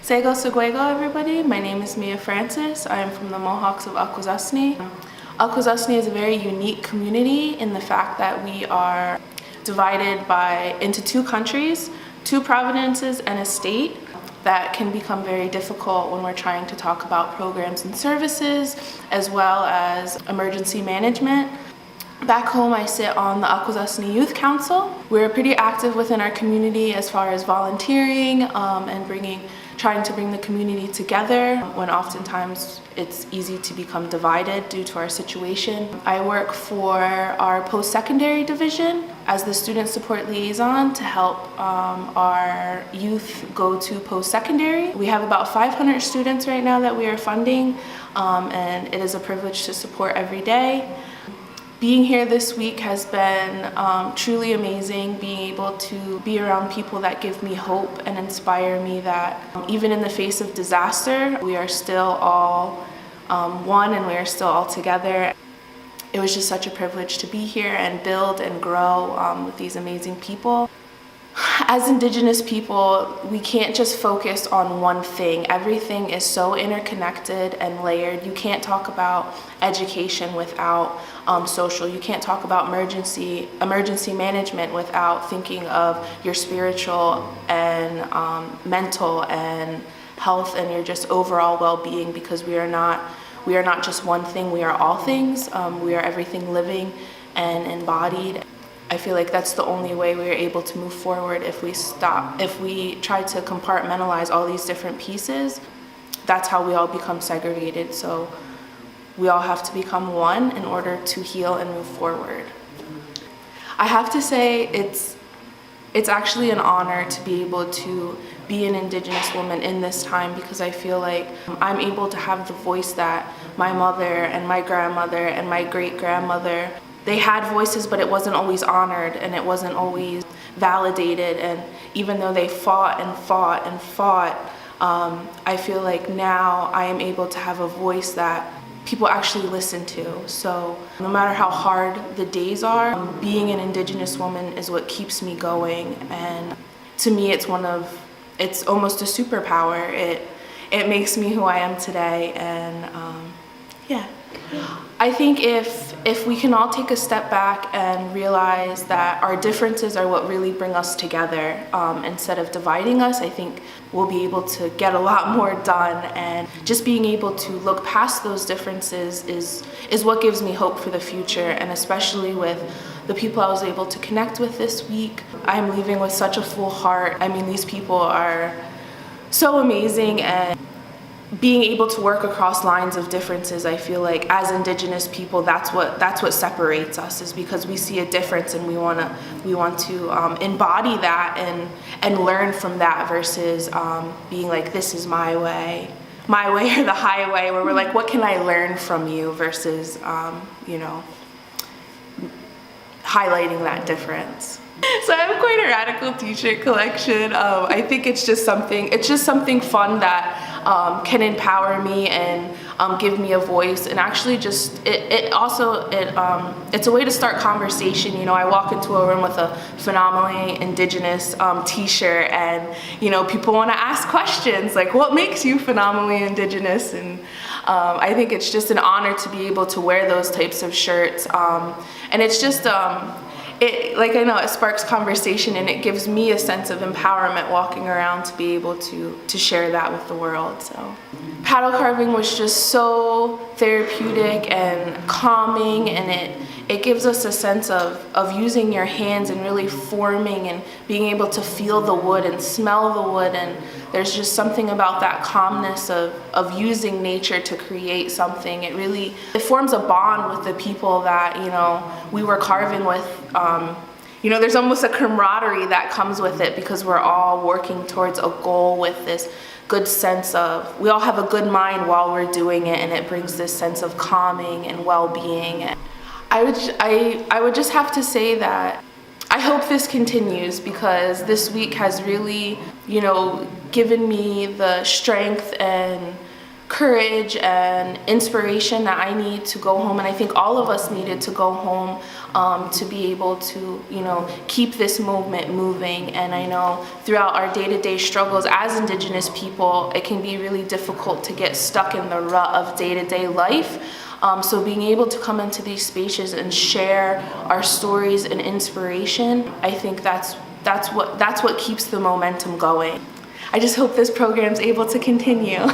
Sego Seguego, everybody. My name is Mia Francis. I am from the Mohawks of Akwesasne. Akwesasne is a very unique community in the fact that we are divided into two countries, two provinces, and a state. That can become very difficult when we're trying to talk about programs and services, as well as emergency management. Back home, I sit on the Akwesasne Youth Council. We're pretty active within our community as far as volunteering and trying to bring the community together when oftentimes it's easy to become divided due to our situation. I work for our post-secondary division as the student support liaison to help our youth go to post-secondary. We have about 500 students right now that we are funding, and it is a privilege to support every day. Being here this week has been truly amazing, being able to be around people that give me hope and inspire me that even in the face of disaster, we are still all one and we are still all together. It was just such a privilege to be here and build and grow with these amazing people. As Indigenous people, we can't just focus on one thing. Everything is so interconnected and layered. You can't talk about education without social. You can't talk about emergency management without thinking of your spiritual and mental and health and your just overall well-being, because we are not just one thing, we are all things. We are everything living and embodied. I feel like that's the only way we are able to move forward. If we try to compartmentalize all these different pieces, that's how we all become segregated. So we all have to become one in order to heal and move forward. I have to say it's actually an honor to be able to be an Indigenous woman in this time, because I feel like I'm able to have the voice that my mother and my grandmother and my great-grandmother, they had voices, but it wasn't always honored and it wasn't always validated. And even though they fought and fought and fought, I feel like now I am able to have a voice that people actually listen to. So no matter how hard the days are, being an Indigenous woman is what keeps me going. And to me, it's almost a superpower. It makes me who I am today. And yeah. I think if we can all take a step back and realize that our differences are what really bring us together, instead of dividing us, I think we'll be able to get a lot more done. And just being able to look past those differences is what gives me hope for the future. And especially with the people I was able to connect with this week, I'm leaving with such a full heart. I mean, these people are so amazing, and being able to work across lines of differences, I feel like as Indigenous people, that's what separates us, is because we see a difference and we want to embody that and learn from that, versus being like, this is my way or the highway, where we're like, what can I learn from you, versus highlighting that difference. So I have quite a radical t-shirt collection. I think it's just something fun that can empower me and give me a voice, and actually just it's a way to start conversation. I walk into a room with a phenomenally Indigenous t-shirt, and people want to ask questions like, what makes you phenomenally Indigenous? And I think it's just an honor to be able to wear those types of shirts, and it's just it sparks conversation, and it gives me a sense of empowerment walking around to be able to share that with the world. So paddle carving was just so therapeutic and calming, and it gives us a sense of using your hands and really forming and being able to feel the wood and smell the wood. And there's just something about that calmness of using nature to create something. It forms a bond with the people that we were carving with. There's almost a camaraderie that comes with it, because we're all working towards a goal with this good sense of, we all have a good mind while we're doing it, and it brings this sense of calming and well-being. I would just have to say that I hope this continues, because this week has really, given me the strength and courage and inspiration that I need to go home, and I think all of us needed to go home to be able to, keep this movement moving. And I know throughout our day-to-day struggles as Indigenous people, it can be really difficult to get stuck in the rut of day-to-day life. So being able to come into these spaces and share our stories and inspiration, I think that's what keeps the momentum going. I just hope this program's able to continue.